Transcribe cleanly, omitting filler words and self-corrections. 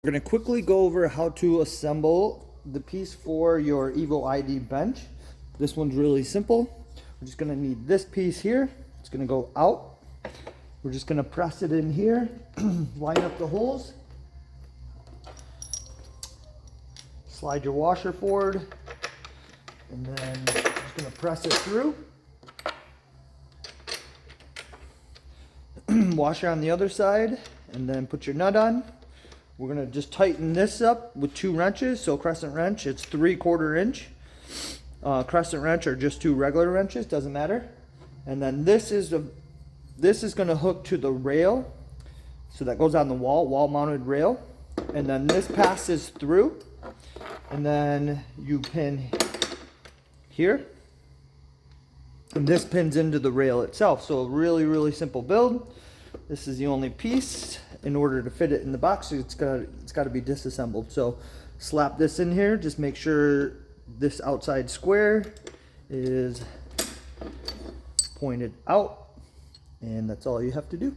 We're going to quickly go over how to assemble the piece for your Evo ID bench. This one's really simple. We're just going to need this piece here. It's going to go out. We're just going to press it in here, line up the holes, slide your washer forward, and then just going to press it through. Washer on the other side, and then put your nut on. We're gonna just tighten this up with 2 wrenches. So crescent wrench, it's 3/4 inch. Crescent wrench or just 2 regular wrenches, doesn't matter. And then this is gonna hook to the rail. So that goes on the wall mounted rail. And then this passes through. And then you pin here. And this pins into the rail itself. So really, really simple build. This is the only piece. In order to fit it in the box, it's got to be disassembled. So slap this in here. Just make sure this outside square is pointed out, and that's all you have to do.